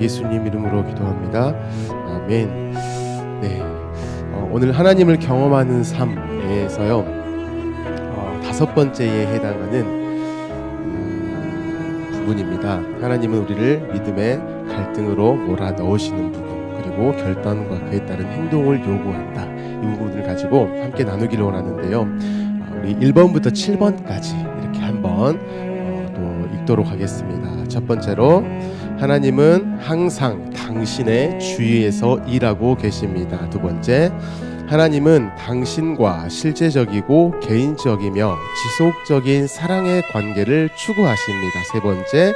예수님 이름으로 기도합니다. 아멘. 네, 오늘 하나님을 경험하는 삶에서요, 다섯 번째에 해당하는 부분입니다. 하나님은 우리를 믿음의 갈등으로 몰아넣으시는 부분, 그리고 결단과 그에 따른 행동을 요구한다. 이 부분을 가지고 함께 나누기를 원하는데요. 우리 1번부터 7번까지 이렇게 한번 또 읽도록 하겠습니다. 첫 번째로, 하나님은 항상 당신의 주위에서 일하고 계십니다. 두 번째, 하나님은 당신과 실제적이고 개인적이며 지속적인 사랑의 관계를 추구하십니다. 세 번째,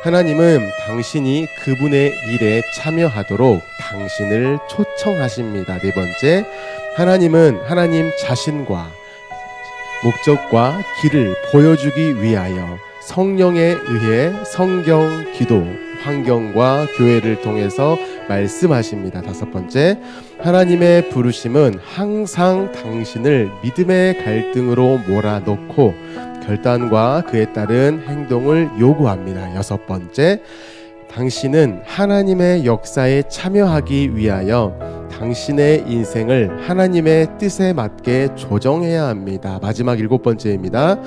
하나님은 당신이 그분의 일에 참여하도록 당신을 초청하십니다. 네 번째, 하나님은 하나님 자신과 목적과 길을 보여주기 위하여 성령에 의해 성경, 기도, 환경과 교회를 통해서 말씀하십니다. 다섯 번째, 하나님의 부르심은 항상 당신을 믿음의 갈등으로 몰아넣고 결단과 그에 따른 행동을 요구합니다. 여섯 번째, 당신은 하나님의 역사에 참여하기 위하여 당신의 인생을 하나님의 뜻에 맞게 조정해야 합니다. 마지막 일곱 번째입니다.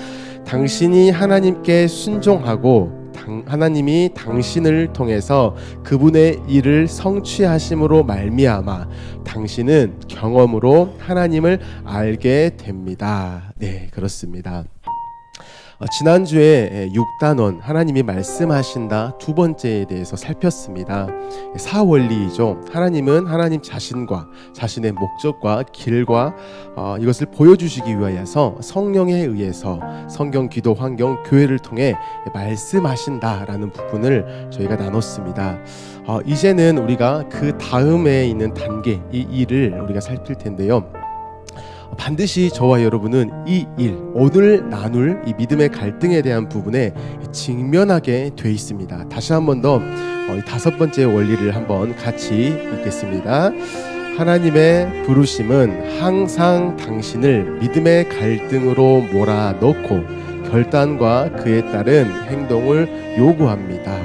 당신이 하나님께 순종하고 하나님이 당신을 통해서 그분의 일을 성취하심으로 말미암아 당신은 경험으로 하나님을 알게 됩니다. 네, 그렇습니다. 지난주에 6단원 하나님이 말씀하신다 두 번째에 대해서 살폈습니다. 사원리이죠. 하나님은 하나님 자신과 자신의 목적과 길과 이것을 보여주시기 위하여서 성령에 의해서 성경, 기도, 환경, 교회를 통해 말씀하신다라는 부분을 저희가 나눴습니다. 이제는 우리가 그 다음에 있는 단계, 이 일을 우리가 살필 텐데요. 반드시 저와 여러분은 이 일, 오늘 나눌 이 믿음의 갈등에 대한 부분에 직면하게 돼 있습니다. 다시 한 번 더 다섯 번째 원리를 한번 같이 읽겠습니다. 하나님의 부르심은 항상 당신을 믿음의 갈등으로 몰아넣고 결단과 그에 따른 행동을 요구합니다.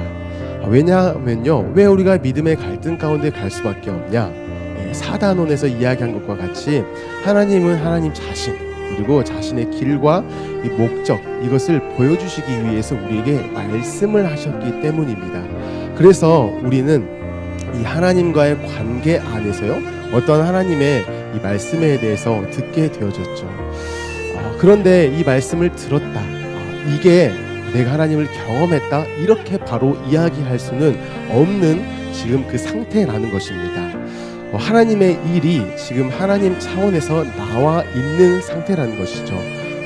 왜냐하면요, 왜 우리가 믿음의 갈등 가운데 갈 수밖에 없냐? 4단원에서 이야기한 것과 같이 하나님은 하나님 자신, 그리고 자신의 길과 이 목적, 이것을 보여주시기 위해서 우리에게 말씀을 하셨기 때문입니다. 그래서 우리는 이 하나님과의 관계 안에서요, 어떤 하나님의 이 말씀에 대해서 듣게 되어졌죠. 그런데 이 말씀을 들었다, 이게 내가 하나님을 경험했다, 이렇게 바로 이야기할 수는 없는 지금 그 상태라는 것입니다. 하나님의 일이 지금 하나님 차원에서 나와 있는 상태라는 것이죠.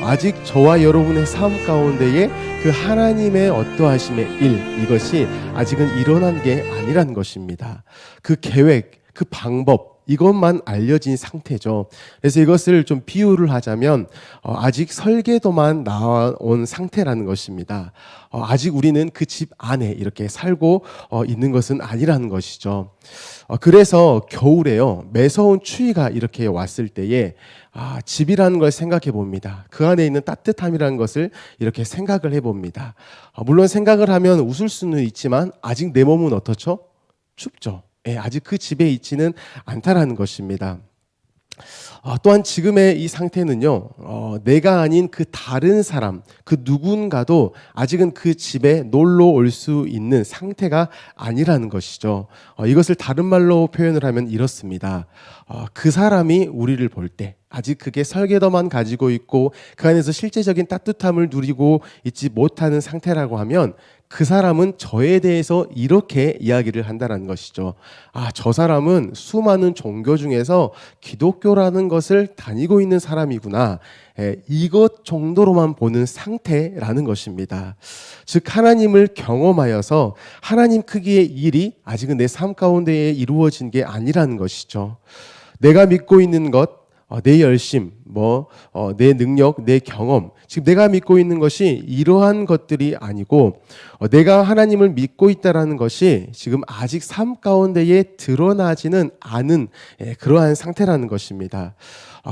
아직 저와 여러분의 삶 가운데에 그 하나님의 어떠하심의 일, 이것이 아직은 일어난 게 아니라는 것입니다. 그 계획, 그 방법, 이것만 알려진 상태죠. 그래서 이것을 좀 비유를 하자면 아직 설계도만 나온 상태라는 것입니다. 아직 우리는 그 집 안에 이렇게 살고 있는 것은 아니라는 것이죠. 그래서 겨울에요, 매서운 추위가 이렇게 왔을 때에 집이라는 걸 생각해 봅니다. 그 안에 있는 따뜻함이라는 것을 이렇게 생각을 해봅니다. 물론 생각을 하면 웃을 수는 있지만 아직 내 몸은 어떻죠? 춥죠. 아직 그 집에 있지는 않다라는 것입니다. 또한 지금의 이 상태는요, 내가 아닌 그 다른 사람, 그 누군가도 아직은 그 집에 놀러 올 수 있는 상태가 아니라는 것이죠. 이것을 다른 말로 표현을 하면 이렇습니다. 그 사람이 우리를 볼 때 아직 그게 설계도만 가지고 있고 그 안에서 실제적인 따뜻함을 누리고 있지 못하는 상태라고 하면 그 사람은 저에 대해서 이렇게 이야기를 한다는 것이죠. 저 사람은 수많은 종교 중에서 기독교라는 것을 다니고 있는 사람이구나. 이것 정도로만 보는 상태라는 것입니다. 즉, 하나님을 경험하여서 하나님 크기의 일이 아직은 내 삶 가운데에 이루어진 게 아니라는 것이죠. 내가 믿고 있는 것, 내 열심, 내 능력, 내 경험, 지금 내가 믿고 있는 것이 이러한 것들이 아니고 내가 하나님을 믿고 있다라는 것이 지금 아직 삶 가운데에 드러나지는 않은 그러한 상태라는 것입니다.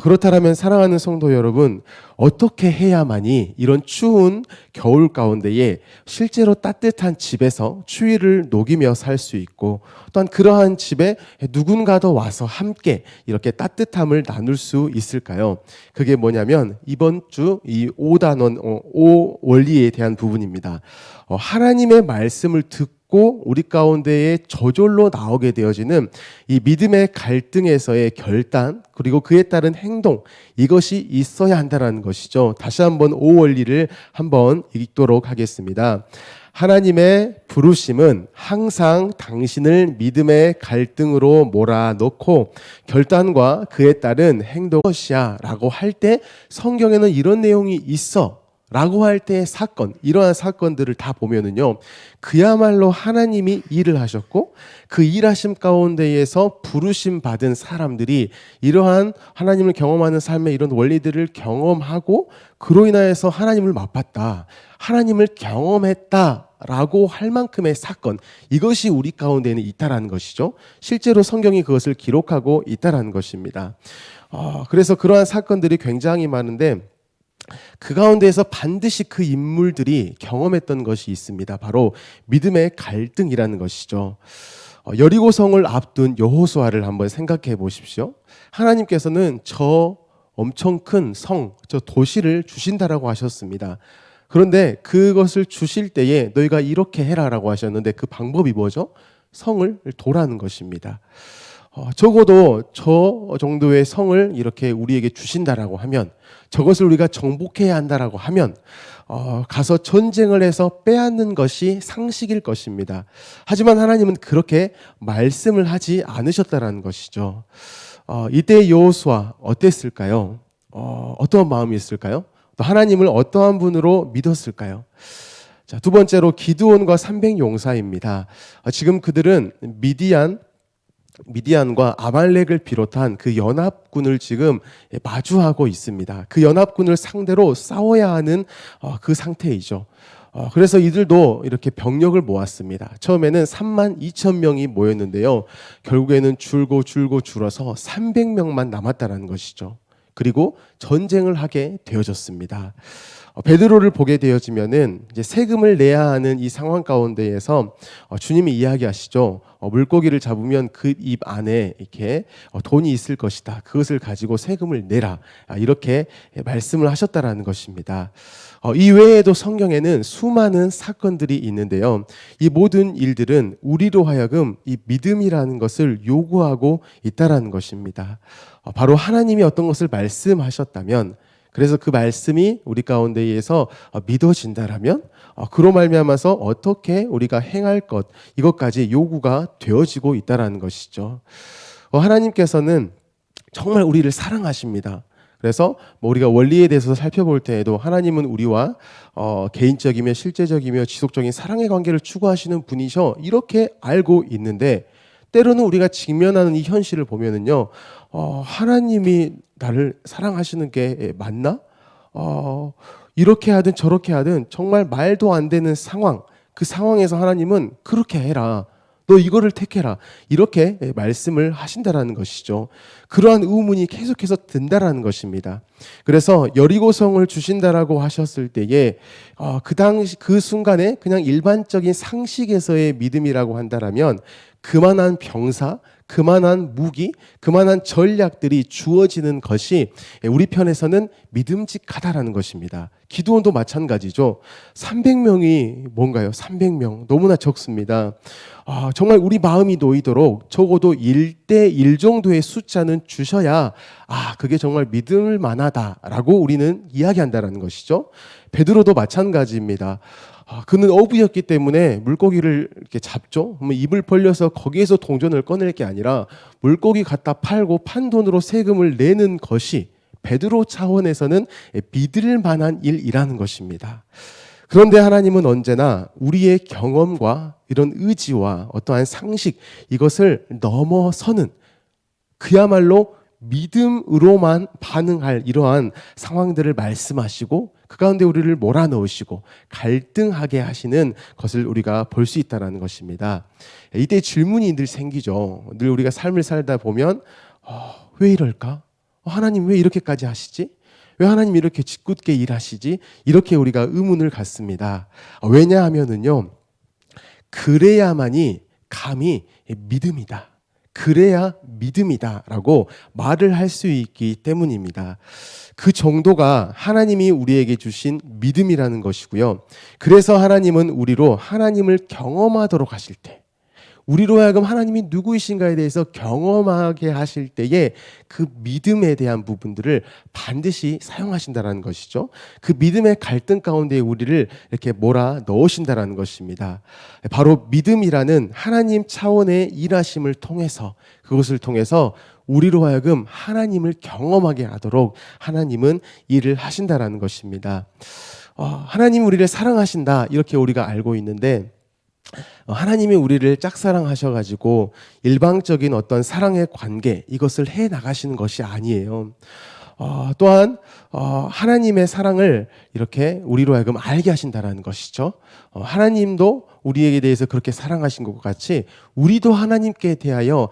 그렇다면 사랑하는 성도 여러분, 어떻게 해야만이 이런 추운 겨울 가운데에 실제로 따뜻한 집에서 추위를 녹이며 살 수 있고, 또한 그러한 집에 누군가 더 와서 함께 이렇게 따뜻함을 나눌 수 있을까요? 그게 뭐냐면 이번 주 이 5단원, 5원리에 대한 부분입니다. 하나님의 말씀을 듣고 우리 가운데에 저절로 나오게 되어지는 이 믿음의 갈등에서의 결단, 그리고 그에 따른 행동, 이것이 있어야 한다는 것이죠. 다시 한번 5원리를 한번 읽도록 하겠습니다. 하나님의 부르심은 항상 당신을 믿음의 갈등으로 몰아넣고 결단과 그에 따른 행동 것이야 라고 할 때, 성경에는 이런 내용이 있어 라고 할 때의 사건, 이러한 사건들을 다 보면은요, 그야말로 하나님이 일을 하셨고 그 일하심 가운데에서 부르심 받은 사람들이 이러한 하나님을 경험하는 삶의 이런 원리들을 경험하고 그로 인하여서 하나님을 맛봤다, 하나님을 경험했다라고 할 만큼의 사건, 이것이 우리 가운데는 있다라는 것이죠. 실제로 성경이 그것을 기록하고 있다라는 것입니다. 그래서 그러한 사건들이 굉장히 많은데 그 가운데에서 반드시 그 인물들이 경험했던 것이 있습니다. 바로 믿음의 갈등이라는 것이죠. 여리고성을 앞둔 여호수아를 한번 생각해 보십시오. 하나님께서는 저 엄청 큰 성, 저 도시를 주신다라고 하셨습니다. 그런데 그것을 주실 때에 너희가 이렇게 해라라고 하셨는데 그 방법이 뭐죠? 성을 도라는 것입니다. 적어도 저 정도의 성을 이렇게 우리에게 주신다라고 하면, 저것을 우리가 정복해야 한다라고 하면 가서 전쟁을 해서 빼앗는 것이 상식일 것입니다. 하지만 하나님은 그렇게 말씀을 하지 않으셨다라는 것이죠. 이때 여호수아 어땠을까요? 어떠한 마음이 있을까요? 또 하나님을 어떠한 분으로 믿었을까요? 자, 두 번째로 기드온과 300용사입니다. 지금 그들은 미디안과 아말렉을 비롯한 그 연합군을 지금 마주하고 있습니다. 그 연합군을 상대로 싸워야 하는 그 상태이죠. 그래서 이들도 이렇게 병력을 모았습니다. 처음에는 32,000명이 모였는데요. 결국에는 줄어서 300명만 남았다는 것이죠. 그리고 전쟁을 하게 되어졌습니다. 베드로를 보게 되어지면은 이제 세금을 내야 하는 이 상황 가운데에서 주님이 이야기하시죠. 물고기를 잡으면 그 입 안에 이렇게 돈이 있을 것이다. 그것을 가지고 세금을 내라. 이렇게 말씀을 하셨다라는 것입니다. 이 외에도 성경에는 수많은 사건들이 있는데요. 이 모든 일들은 우리로 하여금 이 믿음이라는 것을 요구하고 있다라는 것입니다. 바로 하나님이 어떤 것을 말씀하셨다면, 그래서 그 말씀이 우리 가운데에서 믿어진다라면 그로 말미암아서 어떻게 우리가 행할 것, 이것까지 요구가 되어지고 있다라는 것이죠. 하나님께서는 정말 우리를 사랑하십니다. 그래서 우리가 원리에 대해서 살펴볼 때에도 하나님은 우리와 개인적이며 실제적이며 지속적인 사랑의 관계를 추구하시는 분이셔, 이렇게 알고 있는데, 때로는 우리가 직면하는 이 현실을 보면은요, 하나님이 나를 사랑하시는 게 맞나? 이렇게 하든 저렇게 하든 정말 말도 안 되는 상황, 그 상황에서 하나님은 그렇게 해라, 너 이거를 택해라, 이렇게 말씀을 하신다라는 것이죠. 그러한 의문이 계속해서 든다라는 것입니다. 그래서 여리고성을 주신다라고 하셨을 때에 그 당시 그 순간에 그냥 일반적인 상식에서의 믿음이라고 한다라면 그만한 병사, 그만한 무기, 그만한 전략들이 주어지는 것이 우리 편에서는 믿음직하다라는 것입니다. 기드온도 마찬가지죠. 300명이 뭔가요? 300명 너무나 적습니다. 정말 우리 마음이 놓이도록 적어도 1대1 정도의 숫자는 주셔야 그게 정말 믿을 만하다라고 우리는 이야기한다는 것이죠. 베드로도 마찬가지입니다. 그는 어부였기 때문에 물고기를 이렇게 잡죠. 그러면 입을 벌려서 거기에서 동전을 꺼낼 게 아니라 물고기 갖다 팔고 판 돈으로 세금을 내는 것이 베드로 차원에서는 믿을 만한 일이라는 것입니다. 그런데 하나님은 언제나 우리의 경험과 이런 의지와 어떠한 상식, 이것을 넘어서는 그야말로 믿음으로만 반응할 이러한 상황들을 말씀하시고 그 가운데 우리를 몰아넣으시고 갈등하게 하시는 것을 우리가 볼 수 있다는 것입니다. 이때 질문이 늘 생기죠. 늘 우리가 삶을 살다 보면 왜 이럴까? 하나님 왜 이렇게까지 하시지? 왜 하나님 이렇게 짓궂게 일하시지? 이렇게 우리가 의문을 갖습니다. 왜냐하면은요, 그래야만이 감히 믿음이다. 그래야 믿음이다라고 말을 할 수 있기 때문입니다. 그 정도가 하나님이 우리에게 주신 믿음이라는 것이고요. 그래서 하나님은 우리로 하나님을 경험하도록 하실 때, 우리로 하여금 하나님이 누구이신가에 대해서 경험하게 하실 때에 그 믿음에 대한 부분들을 반드시 사용하신다는 것이죠. 그 믿음의 갈등 가운데 우리를 이렇게 몰아 넣으신다는 것입니다. 바로 믿음이라는 하나님 차원의 일하심을 통해서, 그것을 통해서 우리로 하여금 하나님을 경험하게 하도록 하나님은 일을 하신다는 것입니다. 하나님 우리를 사랑하신다 이렇게 우리가 알고 있는데, 하나님이 우리를 짝사랑하셔가지고 일방적인 어떤 사랑의 관계 이것을 해 나가시는 것이 아니에요. 또한 하나님의 사랑을 이렇게 우리로 하여금 알게 하신다는 것이죠. 하나님도 우리에게 대해서 그렇게 사랑하신 것 같이 우리도 하나님께 대하여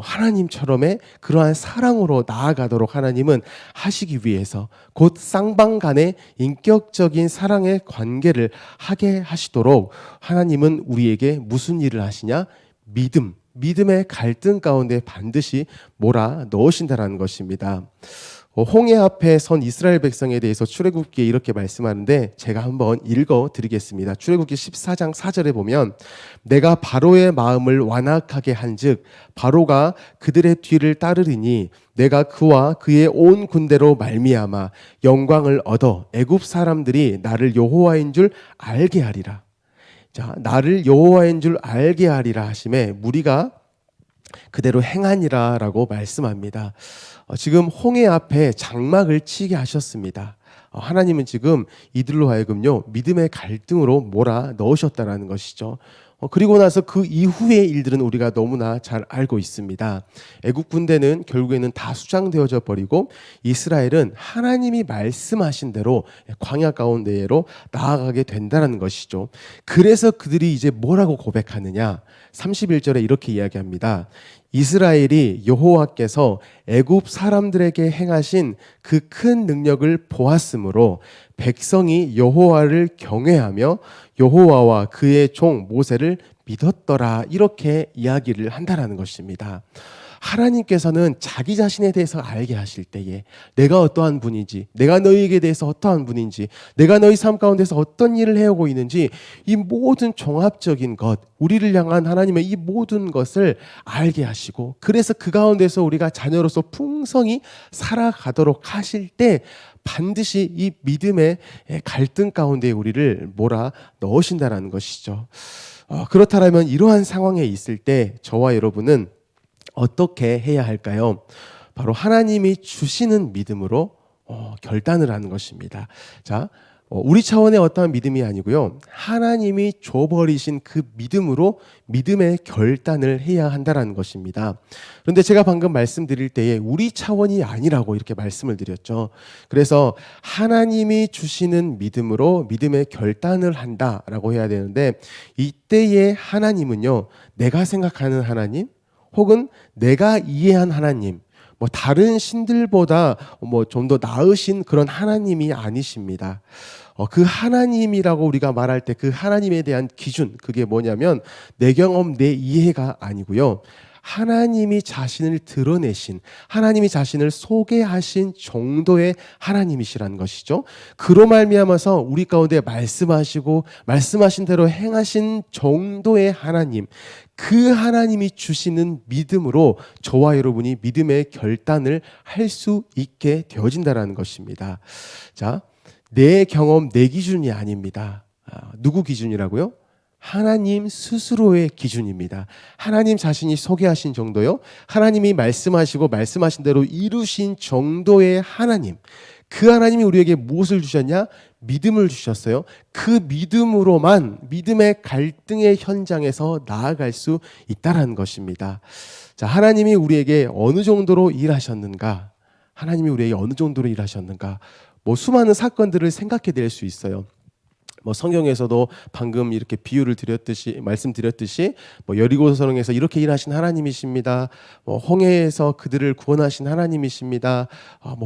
하나님처럼의 그러한 사랑으로 나아가도록 하나님은 하시기 위해서 곧 쌍방 간의 인격적인 사랑의 관계를 하게 하시도록 하나님은 우리에게 무슨 일을 하시냐? 믿음의 갈등 가운데 반드시 몰아 넣으신다는 것입니다. 홍해 앞에 선 이스라엘 백성에 대해서 출애굽기에 이렇게 말씀하는데 제가 한번 읽어드리겠습니다. 출애굽기 14장 4절에 보면 내가 바로의 마음을 완악하게 한즉 바로가 그들의 뒤를 따르리니 내가 그와 그의 온 군대로 말미암아 영광을 얻어 애굽 사람들이 나를 여호와인 줄 알게 하리라. 자, 나를 여호와인 줄 알게 하리라 하심에 무리가 그대로 행하니라라고 말씀합니다. 지금 홍해 앞에 장막을 치게 하셨습니다. 하나님은 지금 이들로 하여금요 믿음의 갈등으로 몰아 넣으셨다라는 것이죠. 그리고 나서 그 이후의 일들은 우리가 너무나 잘 알고 있습니다. 애국 군대는 결국에는 다 수장되어져 버리고 이스라엘은 하나님이 말씀하신 대로 광야 가운데로 나아가게 된다는 것이죠. 그래서 그들이 이제 뭐라고 고백하느냐? 31절에 이렇게 이야기합니다. 이스라엘이 여호와께서 애굽 사람들에게 행하신 그 큰 능력을 보았으므로 백성이 여호와를 경외하며 여호와와 그의 종 모세를 믿었더라. 이렇게 이야기를 한다라는 것입니다. 하나님께서는 자기 자신에 대해서 알게 하실 때에 내가 어떠한 분인지, 내가 너희에게 대해서 어떠한 분인지, 내가 너희 삶 가운데서 어떤 일을 해오고 있는지 이 모든 종합적인 것, 우리를 향한 하나님의 이 모든 것을 알게 하시고 그래서 그 가운데서 우리가 자녀로서 풍성히 살아가도록 하실 때 반드시 이 믿음의 갈등 가운데 우리를 몰아 넣으신다는 것이죠. 그렇다면 이러한 상황에 있을 때 저와 여러분은 어떻게 해야 할까요? 바로 하나님이 주시는 믿음으로 결단을 하는 것입니다. 자, 우리 차원의 어떠한 믿음이 아니고요. 하나님이 줘버리신 그 믿음으로 믿음의 결단을 해야 한다는 것입니다. 그런데 제가 방금 말씀드릴 때에 우리 차원이 아니라고 이렇게 말씀을 드렸죠. 그래서 하나님이 주시는 믿음으로 믿음의 결단을 한다라고 해야 되는데 이때의 하나님은요. 내가 생각하는 하나님 혹은 내가 이해한 하나님 다른 신들보다 좀 더 나으신 그런 하나님이 아니십니다. 그 하나님이라고 우리가 말할 때 그 하나님에 대한 기준 그게 뭐냐면 내 경험 내 이해가 아니고요. 하나님이 자신을 드러내신 하나님이 자신을 소개하신 정도의 하나님이시라는 것이죠. 그로 말미암아서 우리 가운데 말씀하시고 말씀하신 대로 행하신 정도의 하나님 그 하나님이 주시는 믿음으로 저와 여러분이 믿음의 결단을 할 수 있게 되어진다는 것입니다. 자, 내 경험, 내 기준이 아닙니다. 누구 기준이라고요? 하나님 스스로의 기준입니다. 하나님 자신이 소개하신 정도요. 하나님이 말씀하시고 말씀하신 대로 이루신 정도의 하나님. 그 하나님이 우리에게 무엇을 주셨냐? 믿음을 주셨어요. 그 믿음으로만 믿음의 갈등의 현장에서 나아갈 수 있다라는 것입니다. 자, 하나님이 우리에게 어느 정도로 일하셨는가? 하나님이 우리에게 어느 정도로 일하셨는가? 수많은 사건들을 생각해 낼 수 있어요. 성경에서도 방금 이렇게 비유를 드렸듯이 말씀드렸듯이 여리고성에서 이렇게 일하신 하나님이십니다. 홍해에서 그들을 구원하신 하나님이십니다.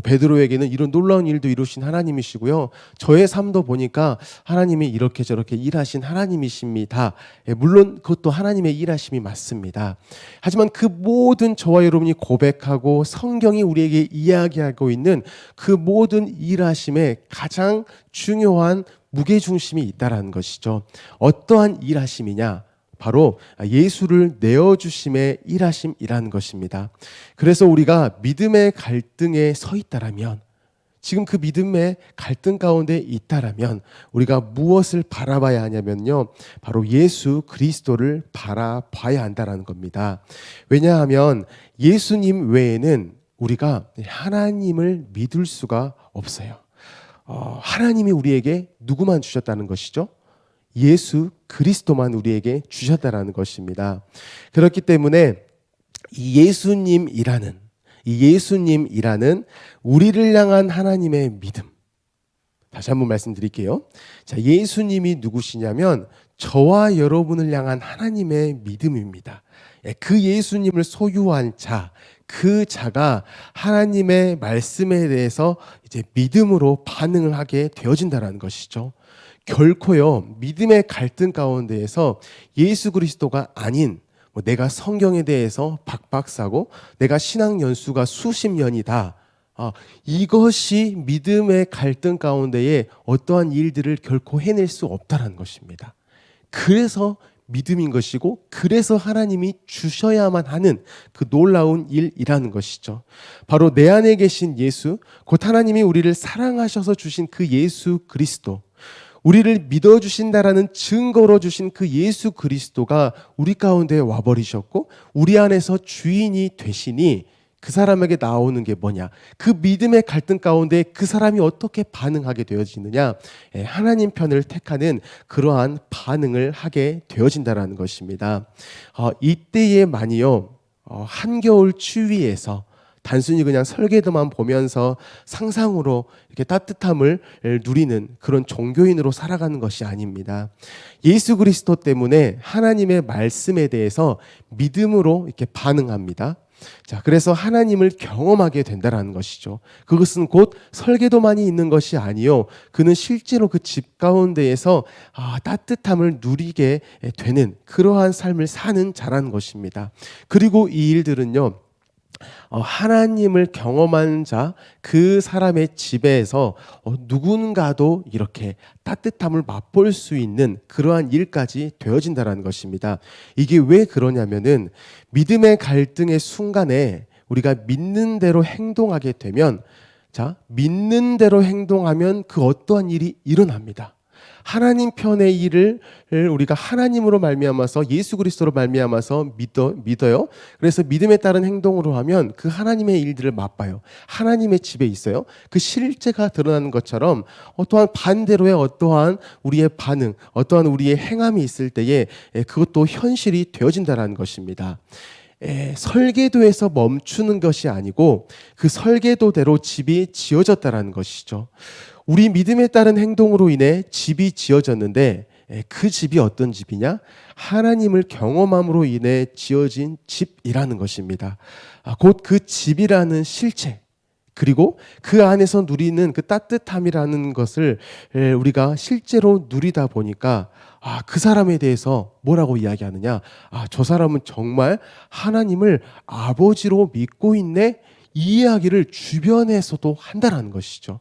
베드로에게는 이런 놀라운 일도 이루신 하나님이시고요. 저의 삶도 보니까 하나님이 이렇게 저렇게 일하신 하나님이십니다. 물론 그것도 하나님의 일하심이 맞습니다. 하지만 그 모든 저와 여러분이 고백하고 성경이 우리에게 이야기하고 있는 그 모든 일하심의 가장 중요한 무게중심이 있다라는 것이죠. 어떠한 일하심이냐? 바로 예수를 내어주심의 일하심이라는 것입니다. 그래서 우리가 믿음의 갈등에 서 있다라면, 지금 그 믿음의 갈등 가운데 있다라면 우리가 무엇을 바라봐야 하냐면요, 바로 예수 그리스도를 바라봐야 한다라는 겁니다. 왜냐하면 예수님 외에는 우리가 하나님을 믿을 수가 없어요. 하나님이 우리에게 누구만 주셨다는 것이죠? 예수 그리스도만 우리에게 주셨다는 것입니다. 그렇기 때문에 이 예수님이라는 우리를 향한 하나님의 믿음, 다시 한번 말씀드릴게요. 자, 예수님이 누구시냐면 저와 여러분을 향한 하나님의 믿음입니다. 그 예수님을 소유한 자, 그 자가 하나님의 말씀에 대해서 이제 믿음으로 반응을 하게 되어진다는 것이죠. 결코요, 믿음의 갈등 가운데에서 예수 그리스도가 아닌 내가 성경에 대해서 박박 사고 내가 신앙 연수가 수십 년이다, 이것이 믿음의 갈등 가운데에 어떠한 일들을 결코 해낼 수 없다는 것입니다. 그래서 믿음인 것이고, 그래서 하나님이 주셔야만 하는 그 놀라운 일이라는 것이죠. 바로 내 안에 계신 예수, 곧 하나님이 우리를 사랑하셔서 주신 그 예수 그리스도, 우리를 믿어주신다라는 증거로 주신 그 예수 그리스도가 우리 가운데 와버리셨고 우리 안에서 주인이 되시니 그 사람에게 나오는 게 뭐냐? 그 믿음의 갈등 가운데 그 사람이 어떻게 반응하게 되어지느냐? 하나님 편을 택하는 그러한 반응을 하게 되어진다라는 것입니다. 이때에만이요, 한겨울 추위에서 단순히 그냥 설계도만 보면서 상상으로 이렇게 따뜻함을 누리는 그런 종교인으로 살아가는 것이 아닙니다. 예수 그리스도 때문에 하나님의 말씀에 대해서 믿음으로 이렇게 반응합니다. 자, 그래서 하나님을 경험하게 된다라는 것이죠. 그것은 곧 설계도만이 있는 것이 아니요, 그는 실제로 그 집 가운데에서 따뜻함을 누리게 되는 그러한 삶을 사는 자라는 것입니다. 그리고 이 일들은요, 하나님을 경험한 자, 그 사람의 집에서 누군가도 이렇게 따뜻함을 맛볼 수 있는 그러한 일까지 되어진다는 것입니다. 이게 왜 그러냐면은 믿음의 갈등의 순간에 우리가 믿는 대로 행동하게 되면, 자, 믿는 대로 행동하면 그 어떠한 일이 일어납니다. 하나님 편의 일을 우리가 하나님으로 말미암아서 예수 그리스도로 말미암아서 믿어요. 그래서 믿음에 따른 행동으로 하면 그 하나님의 일들을 맛봐요. 하나님의 집에 있어요. 그 실제가 드러나는 것처럼 또한 반대로의 어떠한 우리의 반응, 어떠한 우리의 행함이 있을 때에 그것도 현실이 되어진다는 것입니다. 설계도에서 멈추는 것이 아니고 그 설계도대로 집이 지어졌다는 것이죠. 우리 믿음에 따른 행동으로 인해 집이 지어졌는데 그 집이 어떤 집이냐? 하나님을 경험함으로 인해 지어진 집이라는 것입니다. 곧 그 집이라는 실체, 그리고 그 안에서 누리는 그 따뜻함이라는 것을 우리가 실제로 누리다 보니까 그 사람에 대해서 뭐라고 이야기하느냐? 저 사람은 정말 하나님을 아버지로 믿고 있네? 이 이야기를 주변에서도 한다는 것이죠.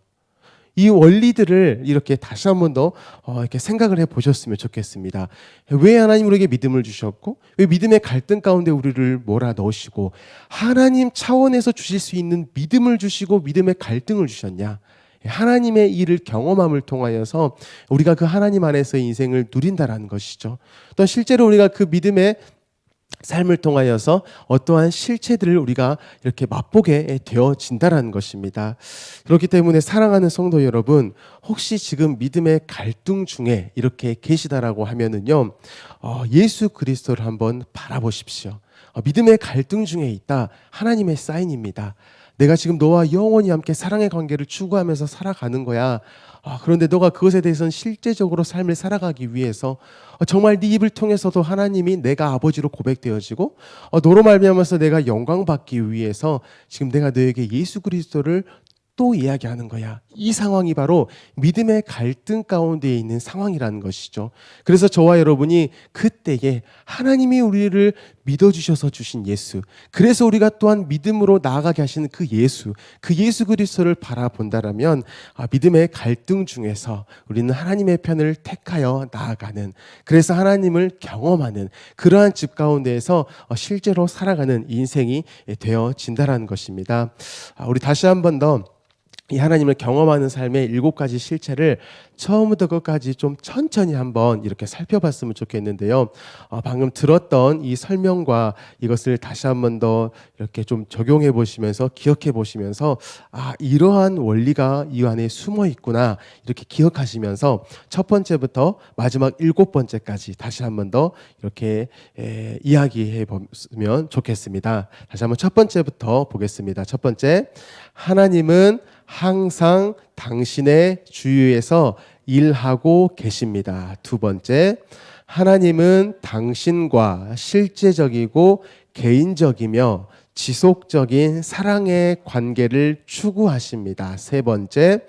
이 원리들을 이렇게 다시 한 번 더 이렇게 생각을 해 보셨으면 좋겠습니다. 왜 하나님 우리에게 믿음을 주셨고, 왜 믿음의 갈등 가운데 우리를 몰아넣으시고, 하나님 차원에서 주실 수 있는 믿음을 주시고 믿음의 갈등을 주셨냐? 하나님의 일을 경험함을 통하여서 우리가 그 하나님 안에서 인생을 누린다라는 것이죠. 또 실제로 우리가 그 믿음의 삶을 통하여서 어떠한 실체들을 우리가 이렇게 맛보게 되어진다는 것입니다. 그렇기 때문에 사랑하는 성도 여러분, 혹시 지금 믿음의 갈등 중에 이렇게 계시다라고 하면은요, 예수 그리스도를 한번 바라보십시오. 믿음의 갈등 중에 있다, 하나님의 사인입니다. 내가 지금 너와 영원히 함께 사랑의 관계를 추구하면서 살아가는 거야. 그런데 너가 그것에 대해서는 실제적으로 삶을 살아가기 위해서 정말 네 입을 통해서도 하나님이 내가 아버지로 고백되어지고 너로 말미암아서 내가 영광 받기 위해서 지금 내가 너에게 예수 그리스도를 또 이야기하는 거야. 이 상황이 바로 믿음의 갈등 가운데 있는 상황이라는 것이죠. 그래서 저와 여러분이 그때에 하나님이 우리를 믿어주셔서 주신 예수, 그래서 우리가 또한 믿음으로 나아가게 하시는 그 예수 그리스도를 바라본다라면 믿음의 갈등 중에서 우리는 하나님의 편을 택하여 나아가는, 그래서 하나님을 경험하는 그러한 집 가운데에서 실제로 살아가는 인생이 되어진다라는 것입니다. 우리 다시 한 번 더 이 하나님을 경험하는 삶의 7가지 실체를 처음부터 끝까지 좀 천천히 한번 이렇게 살펴봤으면 좋겠는데요. 방금 들었던 이 설명과 이것을 다시 한번 더 이렇게 좀 적용해 보시면서 기억해 보시면서 이러한 원리가 이 안에 숨어 있구나 이렇게 기억하시면서 첫 번째부터 마지막 7번째까지 다시 한번 더 이렇게 이야기해 보면 좋겠습니다. 다시 한번 첫 번째부터 보겠습니다. 첫 번째, 하나님은 항상 당신의 주위에서 일하고 계십니다. 두 번째, 하나님은 당신과 실제적이고 개인적이며 지속적인 사랑의 관계를 추구하십니다. 세 번째,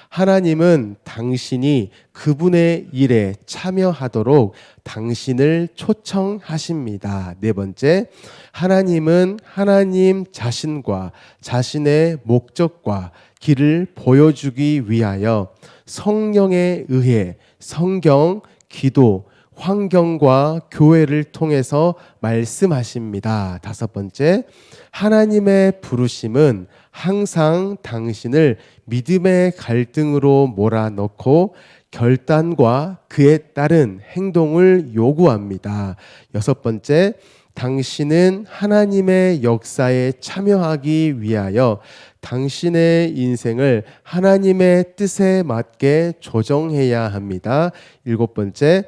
하나님은 당신이 그분의 일에 참여하도록 당신을 초청하십니다. 네 번째, 하나님은 하나님 자신과 자신의 목적과 길을 보여주기 위하여 성령에 의해 성경, 기도, 환경과 교회를 통해서 말씀하십니다. 다섯 번째, 하나님의 부르심은 항상 당신을 믿음의 갈등으로 몰아넣고 결단과 그에 따른 행동을 요구합니다. 여섯 번째, 당신은 하나님의 역사에 참여하기 위하여 당신의 인생을 하나님의 뜻에 맞게 조정해야 합니다. 일곱 번째,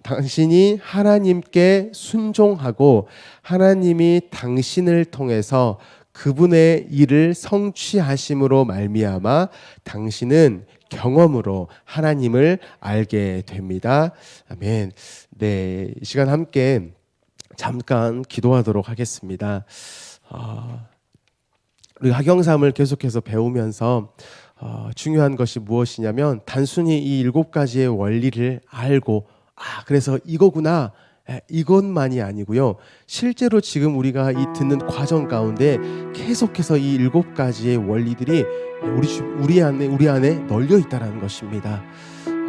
당신이 하나님께 순종하고 하나님이 당신을 통해서 그분의 일을 성취하심으로 말미암아 당신은 경험으로 하나님을 알게 됩니다. 아멘. 네, 이 시간 함께 잠깐 기도하도록 하겠습니다. 우리 학영삼을 계속해서 배우면서 중요한 것이 무엇이냐면 단순히 이 7가지의 원리를 알고 그래서 이거구나 이것만이 아니고요. 실제로 지금 우리가 이 듣는 과정 가운데 계속해서 이 7가지의 원리들이 우리 안에 널려 있다는 것입니다.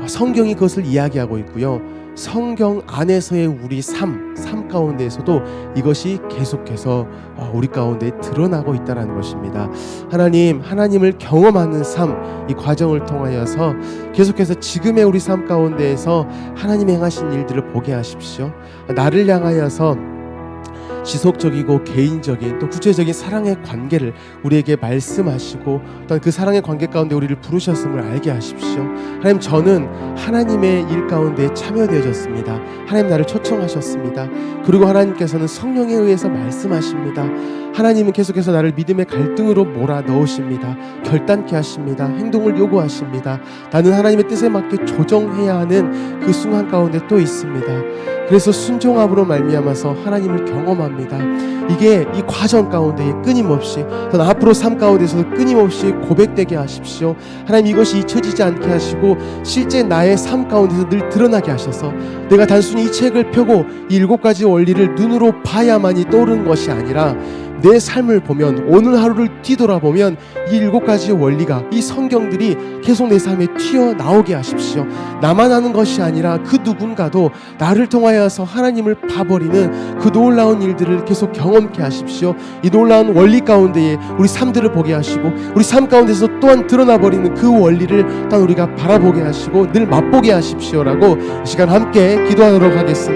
성경이 그것을 이야기하고 있고요. 성경 안에서의 우리 삶 가운데에서도 이것이 계속해서 우리 가운데 드러나고 있다는 것입니다. 하나님을 경험하는 삶, 이 과정을 통하여서 계속해서 지금의 우리 삶 가운데에서 하나님이 행하신 일들을 보게 하십시오. 나를 향하여서 지속적이고 개인적인 또 구체적인 사랑의 관계를 우리에게 말씀하시고 또한 그 사랑의 관계 가운데 우리를 부르셨음을 알게 하십시오. 하나님, 저는 하나님의 일 가운데 참여되어졌습니다. 하나님, 나를 초청하셨습니다. 그리고 하나님께서는 성령에 의해서 말씀하십니다. 하나님은 계속해서 나를 믿음의 갈등으로 몰아넣으십니다. 결단케 하십니다. 행동을 요구하십니다. 나는 하나님의 뜻에 맞게 조정해야 하는 그 순간 가운데 또 있습니다. 그래서 순종함으로 말미암아서 하나님을 경험합니다. 이게 이 과정 가운데 끊임없이 또 앞으로 삶 가운데서도 끊임없이 고백되게 하십시오. 하나님, 이것이 잊혀지지 않게 하시고 실제 나의 삶 가운데서 늘 드러나게 하셔서 내가 단순히 이 책을 펴고 이 7가지 원리를 눈으로 봐야만이 떠오르는 것이 아니라 내 삶을 보면, 오늘 하루를 뒤돌아보면 이 7가지의 원리가, 이 성경들이 계속 내 삶에 튀어나오게 하십시오. 나만 아는 것이 아니라 그 누군가도 나를 통하여서 하나님을 봐버리는 그 놀라운 일들을 계속 경험케 하십시오. 이 놀라운 원리 가운데에 우리 삶들을 보게 하시고 우리 삶 가운데서 또한 드러나버리는 그 원리를 또한 우리가 바라보게 하시고 늘 맛보게 하십시오라고 이 시간 함께 기도하도록 하겠습니다.